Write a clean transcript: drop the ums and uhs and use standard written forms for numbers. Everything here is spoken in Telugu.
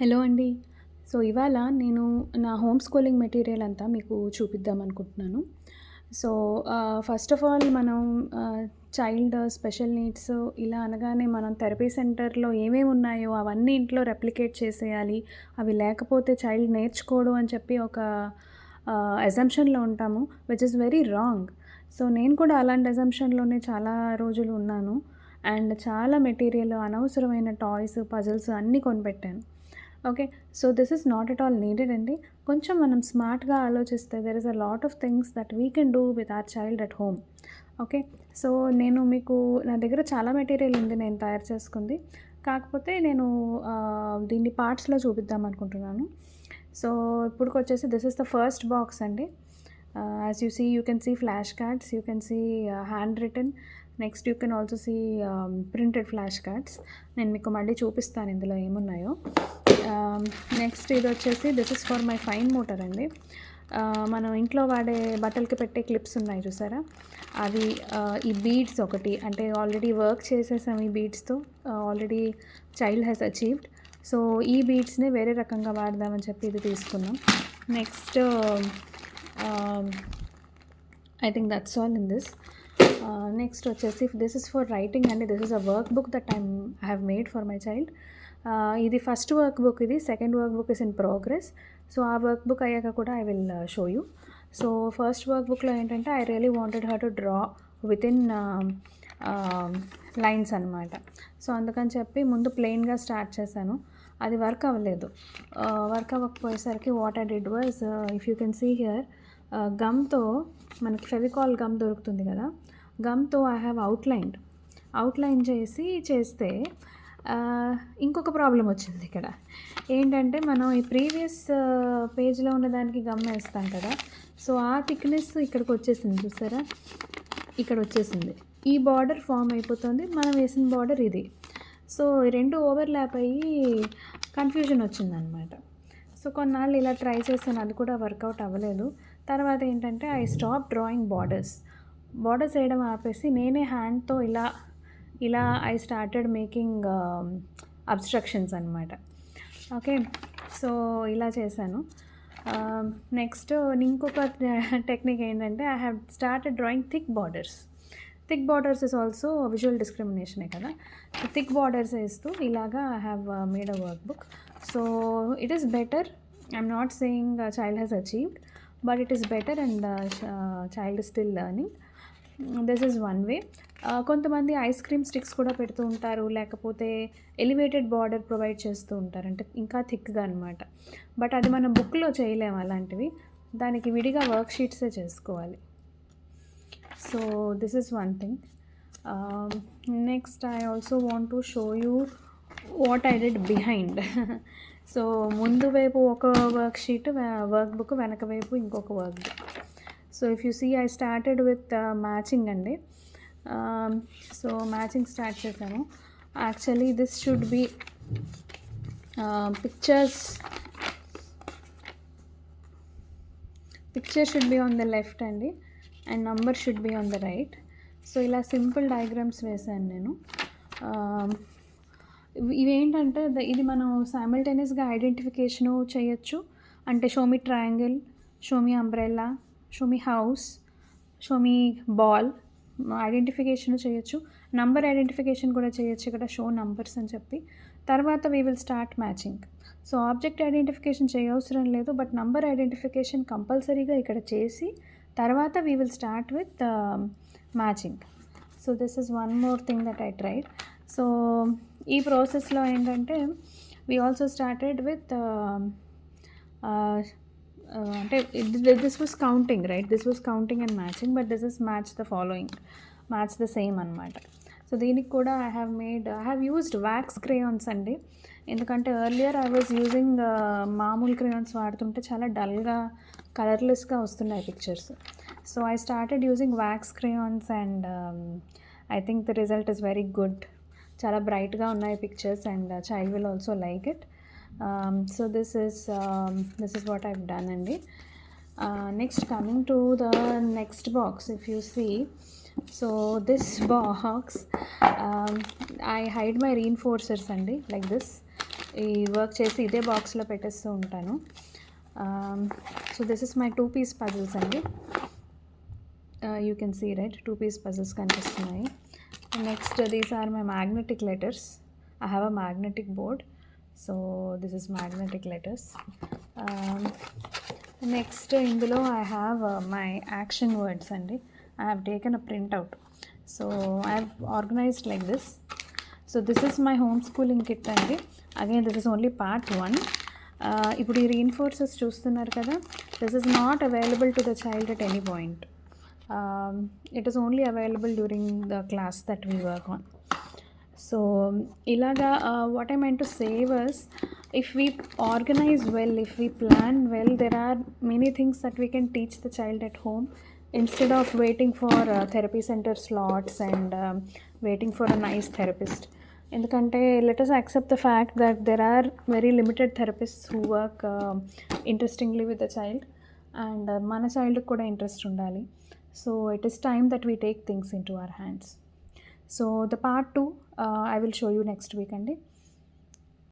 హలో అండి. సో, ఇవాళ నేను నా హోమ్ స్కూలింగ్ మెటీరియల్ అంతా మీకు చూపిద్దామనుకుంటున్నాను. సో, ఫస్ట్ ఆఫ్ ఆల్ మనం చైల్డ్ స్పెషల్ నీడ్స్ ఇలా అనగానే మనం థెరపీ సెంటర్‌లో ఏమేమున్నాయో అవన్నీ ఇంట్లో రెప్లికేట్ చేసేయాలి. అవి లేకపోతే చైల్డ్ నేర్చుకోడు అని చెప్పి ఒక అజంప్షన్‌లో ఉంటాము. Which is very wrong. So, నేను కూడా అలాంటి అజంప్షన్‌లోనే చాలా రోజులు ఉన్నాను. అండ్ చాలా మెటీరియల్ అనవసరమైన టాయ్స్, పజిల్స్ అన్నీ కొనిపెట్టాను. Okay. So, this is not at all needed అండి. కొంచెం మనం స్మార్ట్‌గా ఆలోచిస్తే there is a lot of things that we can do with our child at home. Okay. So, నేను మీకు నా దగ్గర చాలా మెటీరియల్ ఉంది నేను తయారు చేసుకుంది. కాకపోతే నేను దీన్ని పార్ట్స్‌లో చూపిద్దామనుకుంటున్నాను. సో, ఇప్పుడుకొచ్చేసి this is the first box అండి. As you see you can see flash cards, you can see hand written, next you can also see printed flash cards. నేను మీకు మళ్ళీ చూపిస్తాను ఇందులో ఏమున్నాయో. నెక్స్ట్ ఇదొచ్చేసి this is for my fine motor అండి. మనం ఇంట్లో వాడే బట్టలకి పెట్టే క్లిప్స్ ఉన్నాయి చూసారా, అవి ఈ బీడ్స్ ఒకటి అంటే ఆల్రెడీ వర్క్ చేసేసాం ఈ బీడ్స్తో, already child has achieved. So ఈ బీడ్స్ని వేరే రకంగా వాడదామని చెప్పి ఇది తీసుకున్నాం. Next I think that's all in this. Next వచ్చేసి దిస్ ఇస్ ఫర్ రైటింగ్ అండి. This is a work book that I have made for my child. ఇది ఫస్ట్ వర్క్ బుక్, ఇది second work book is in progress. So ఆ వర్క్ బుక్ అయ్యాక కూడా I will show you. So first work బుక్లో ఏంటంటే I really wanted her to draw within lines అనమాట. సో అందుకని చెప్పి ముందు ప్లెయిన్గా స్టార్ట్ చేశాను, అది వర్క్ అవ్వలేదు. వర్క్ అవ్వకపోయేసరికి what I did was, if you can see here, గమ్తో మనకి ఫెవికాల్ గమ్ దొరుకుతుంది కదా, గమ్తో ఐ హ్యావ్ అవుట్లైన్ చేస్తే ఇంకొక ప్రాబ్లం వచ్చింది ఇక్కడ. ఏంటంటే మనం ఈ ప్రీవియస్ పేజ్లో ఉన్న దానికి గమ్ వేస్తాం కదా, సో ఆ థిక్నెస్ ఇక్కడికి వచ్చేసింది చూసారా, ఇక్కడ వచ్చేసింది. ఈ బార్డర్ ఫామ్ అయిపోతుంది, మనం వేసిన బార్డర్ ఇది. సో రెండు ఓవర్లాప్ అయ్యి కన్ఫ్యూజన్ వచ్చిందనమాట. సో కొన్నాళ్ళు ఇలా ట్రై చేశాను, అది కూడా వర్కౌట్ అవ్వలేదు. తర్వాత ఏంటంటే ఐ స్టాప్ డ్రాయింగ్ బార్డర్స్ వేయడం ఆపేసి నేనే హ్యాండ్తో ఇలా ఐ స్టార్టెడ్ మేకింగ్ అబ్స్ట్రక్షన్స్ అనమాట. ఓకే. సో ఇలా చేశాను. నెక్స్ట్ ఇంకొక టెక్నిక్ ఏంటంటే I have started drawing thick borders is also visual డిస్క్రిమినేషనే కదా. థిక్ బార్డర్స్ వేస్తూ ఇలాగా I have made a work book. So it is better. I'm not saying child has achieved, but it is better and child still learning. This is one way. కొంతమంది ఐస్ క్రీమ్ స్టిక్స్ కూడా పెడుతూ ఉంటారు, లేకపోతే ఎలివేటెడ్ బార్డర్ ప్రొవైడ్ చేస్తూ ఉంటారు, అంటే ఇంకా థిక్గా అనమాట. బట్ అది మనం బుక్లో చేయలేము అలాంటివి, దానికి విడిగా వర్క్ షీట్సే చేసుకోవాలి. So this is one thing. Next I also want to show you what I did behind. So ముందు వైపు ఒక వర్క్ షీట్ వర్క్ బుక్, వెనక వైపు ఇంకొక work book. So if you see I started with matching అండి. సో మ్యాచింగ్ స్టార్ట్ చేశాను. Actually this should be picture should be on the left అండి, and number should be on the right. So ఇలా సింపుల్ డయాగ్రామ్స్ వేశాను నేను. ఇవేంటంటే ఇది మనం సైమల్టేనియస్గా ఐడెంటిఫికేషను చేయొచ్చు. అంటే show me triangle, show me umbrella, show me house, show me ball identification చేయొచ్చు. నంబర్ ఐడెంటిఫికేషన్ కూడా చేయొచ్చు ఇక్కడ, షో నంబర్స్ అని చెప్పి. తర్వాత we will start matching. So object identification చేయవసరం లేదు, బట్ నంబర్ ఐడెంటిఫికేషన్ కంపల్సరీగా ఇక్కడ చేసి తర్వాత we will start with matching. So this is one more thing that I tried. So ఈ ప్రాసెస్లో ఏంటంటే వీ ఆల్సో స్టార్టెడ్ విత్ అంటే this was counting, right, this was counting and matching, but this is match the same అనమాట. సో దీనికి కూడా I have used wax crayons అండి. ఎందుకంటే ఎర్లియర్ ఐ వాజ్ యూజింగ్ మామూలు క్రేయాన్స్ వాడుతుంటే చాలా డల్గా కలర్లెస్గా వస్తున్నాయి pictures. So I started using wax crayons and I think the result is very good. చాలా బ్రైట్గా ఉన్నాయి pictures and child will also like it. So this is what I've done అండి. Next, coming to the next box, if you see, so this box I hide my reinforcers అండి, like this. ఈ వర్క్ చేసి ఇదే బాక్స్లో పెట్టేస్తూ ఉంటాను. So this is my 2-piece puzzles అండి. You can see right 2-piece puzzles కనిపిస్తున్నాయి. Next these are my magnetic letters. I have a magnetic board. So this is magnetic letters. Next ఇందులో I have my action words అండి. I have taken a printout. So I have organized like this. So this is my homeschooling kit అండి. Again this is only part 1. ఇప్పుడు ఈ reinforcers చూస్తున్నారు కదా, this is not available to the child at any point. It is only available during the class that we work on. So ilaga what I meant to say was, if we organize well, if we plan well, there are many things that we can teach the child at home instead of waiting for therapy center slots and waiting for a nice therapist. ఎందుకంటే let us accept the fact that there are very limited therapists who work interestingly with the child, and మన చైల్డ్కి కూడా ఇంట్రెస్ట్ ఉండాలి. So it is time that we take things into our hands. So the part 2 I will show you next week అండి.